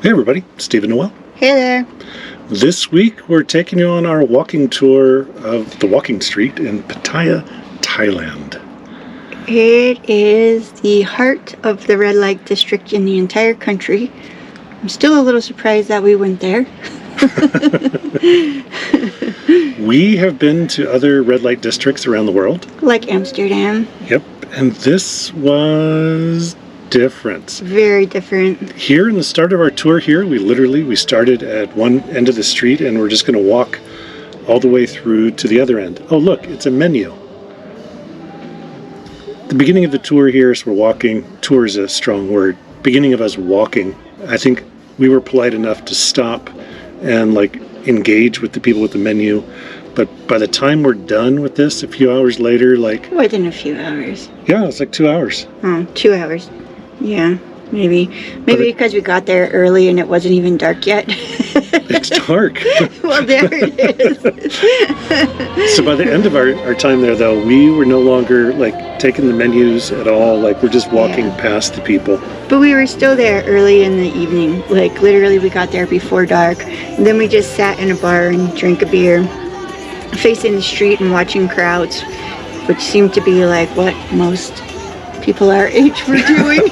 Hey everybody, Stephen Noel. Hey there. This week we're taking you on our walking tour of the walking street in Pattaya, Thailand. It is the heart of the red light district in the entire country. I'm still a little surprised that we went there. We have been to other red light districts around the world. Like Amsterdam. Yep, and this was different. Very different. Here in the start of our tour here, we started at one end of the street and we're just going to walk all the way through to the other end. Oh look, it's a menu. The beginning of the tour here, so we're walking. Tour is a strong word. Beginning of us walking. I think we were polite enough to stop and engage with the people with the menu. But by the time we're done with this, a few hours later, Within a few hours. Yeah, it's 2 hours. Oh, 2 hours. Yeah, maybe because we got there early and it wasn't even dark yet. It's dark. Well, there it is. So by the end of our time there, though, we were no longer taking the menus at all. We're just walking past the people. But we were still there early in the evening. Literally we got there before dark. And then we just sat in a bar and drank a beer, facing the street and watching crowds, which seemed to be what most people our age were doing.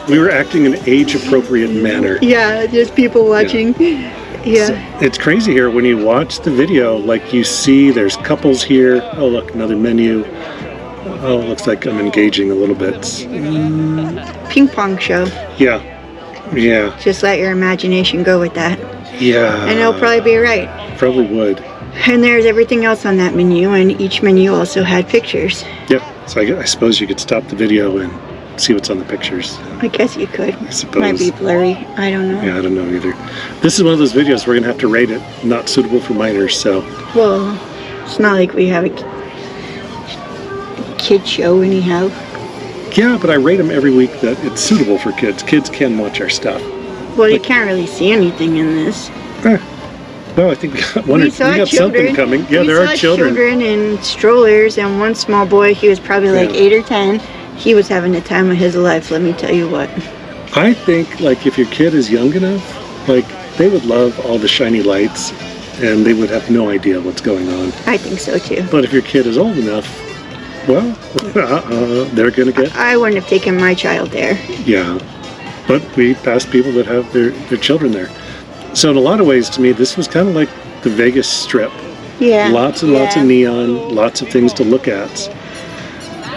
We were acting in an age-appropriate manner. Yeah, just people watching. Yeah. So it's crazy here when you watch the video. You see there's couples here. Oh, look, another menu. Oh, looks like I'm engaging a little bit. Ping pong show. Yeah. Just let your imagination go with that. Yeah. And it'll probably be right. Probably would. And there's everything else on that menu, and each menu also had pictures. Yep. So I suppose you could stop the video and see what's on the pictures. I guess you could. I suppose. Might be blurry. I don't know. Yeah, I don't know either. This is one of those videos we're going to have to rate it not suitable for minors, so. Well, it's not like we have a kid show anyhow. Yeah, but I rate them every week that it's suitable for kids. Kids can watch our stuff. Well, you can't really see anything in this. Well, I think we got children. something coming. Yeah, there are children. Children in strollers, and one small boy, he was probably 8 or 10. He was having the time of his life, let me tell you what. I think if your kid is young enough, they would love all the shiny lights and they would have no idea what's going on. I think so too. But if your kid is old enough, well, they're going to get... I wouldn't have taken my child there. Yeah, but we passed people that have their children there. So in a lot of ways, to me, this was kind of like the Vegas Strip. Yeah. Lots and lots of neon, lots of things to look at.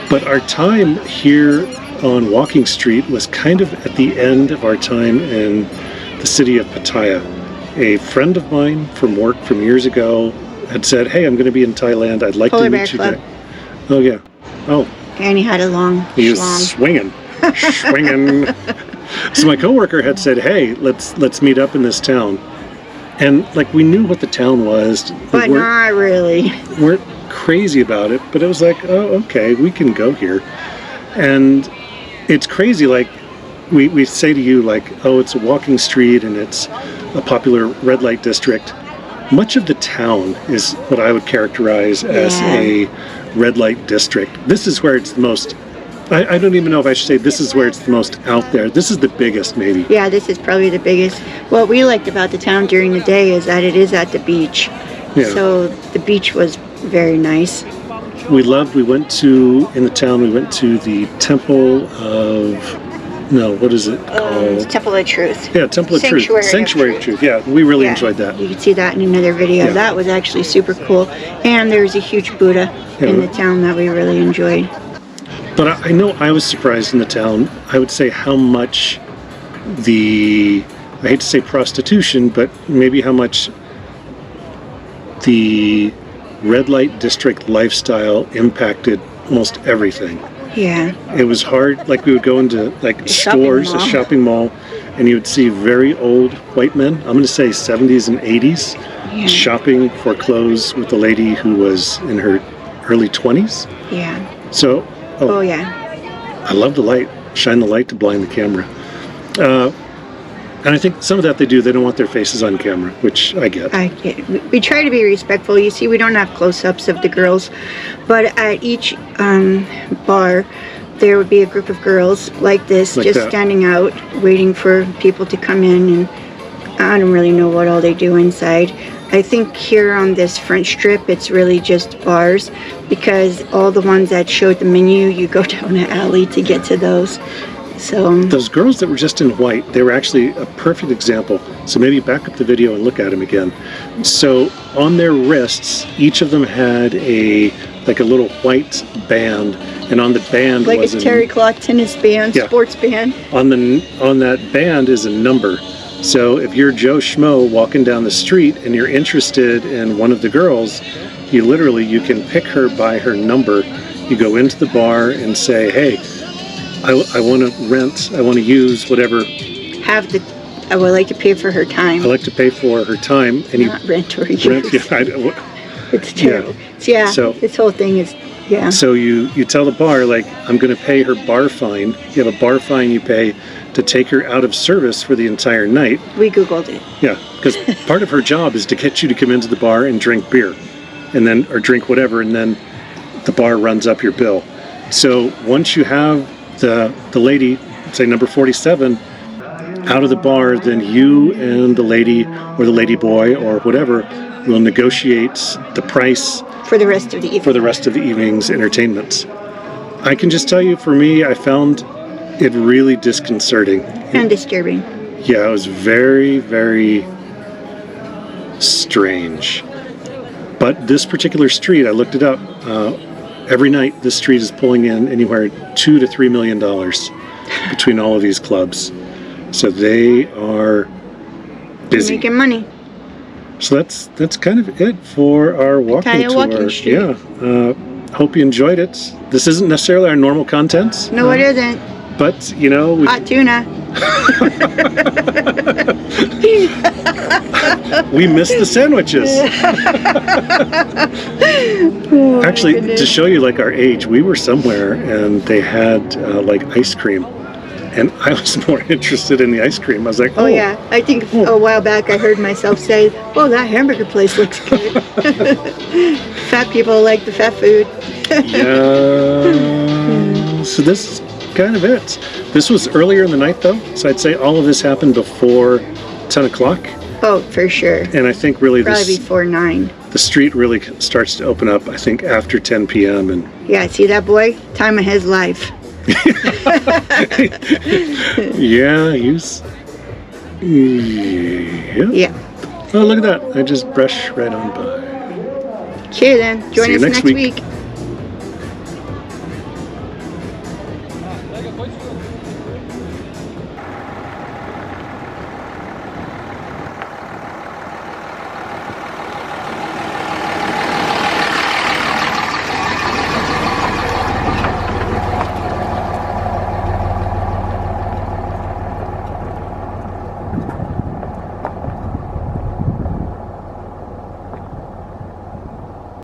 But our time here on Walking Street was kind of at the end of our time in the city of Pattaya. A friend of mine from work from years ago had said, "Hey, I'm going to be in Thailand. I'd like to meet you there." Oh, yeah. Oh. And he had a long He was swinging. So my coworker had said, "Hey, let's meet up in this town." And we knew what the town was. But not really. Weren't crazy about it, but it was oh, okay, we can go here. And it's crazy, we say to you oh, it's a walking street and it's a popular red light district. Much of the town is what I would characterize as a red light district. This is where it's the most, I don't even know if I should say this is where it's the most out there. This is the biggest, maybe. Yeah, this is probably the biggest. What we liked about the town during the day is that it is at the beach. Yeah. So the beach was very nice. In the town, we went to the Temple of, what is it called? Temple of Truth. Yeah, Temple of Truth. Sanctuary of Truth. Yeah, we really enjoyed that. You can see that in another video. Yeah. That was actually super cool. And there's a huge Buddha in the town that we really enjoyed. But I know I was surprised in the town. I would say how much I hate to say prostitution, but maybe how much the red light district lifestyle impacted almost everything. Yeah. It was hard. We would go into stores, a shopping mall, and you would see very old white men, I'm going to say 70s and 80s, shopping for clothes with a lady who was in her early 20s. Yeah. So, oh yeah. I love the light. Shine the light to blind the camera. And I think some of that they don't want their faces on camera, which I get. We try to be respectful. You see, we don't have close-ups of the girls, but at each bar, there would be a group of girls like this, Like just that. standing out, waiting for people to come in, and I don't really know what all they do inside. I think here on this French strip, it's really just bars, because all the ones that showed the menu, you go down an alley to get to those. So Those girls that were just in white, they were actually a perfect example. So maybe back up the video and look at them again. So on their wrists, each of them had a little white band, and on the band like was a terry cloth tennis band, Yeah. sports band. on that band is a number. So if you're Joe Schmo walking down the street and you're interested in one of the girls, you can pick her by her number. You go into the bar and say, hey, I want to rent, I want to use whatever. I would like to pay for her time, I like to pay for her time. And not rent or use. It's Yeah. terrible. Yeah, So- this whole thing is, yeah. So you tell the bar, like, I'm going to pay her bar fine. You have a bar fine you pay to take her out of service for the entire night. We Googled it. Yeah, because part of her job is to get you to come into the bar and drink beer, or drink whatever, and then the bar runs up your bill. So once you have the lady, say number 47, out of the bar, then you and the lady or the lady boy or whatever will negotiate the price For the rest of the evening. for the rest of the evening's entertainment. I can just tell you, for me, I found it really disconcerting. And disturbing. Yeah, it was very, very strange. But this particular street, I looked it up, every night this street is pulling in anywhere $2 to $3 million between all of these clubs. So they are busy. Making money. So that's kind of it for our walking Pattaya tour. walking street. Yeah. Hope you enjoyed it. This isn't necessarily our normal content. No, it isn't. But, you know, Hot tuna. we missed the sandwiches. Actually, to goodness. show you like our age, we were somewhere and they had like ice cream. And I was more interested in the ice cream. I was like, Oh yeah, I think a while back I heard myself say, "Oh, that hamburger place looks good." Fat people like the fat food. yeah. So this is kind of it. This was earlier in the night though. So I'd say all of this happened before 10 o'clock. Oh, for sure. And I think really Probably before 9. the street really starts to open up, I think, after 10 p.m. And Yeah, see that boy? Time of his life. yeah, yeah. Yeah. Oh, look at that. I just brushed right on by. Okay then. Join See you us next next week. week.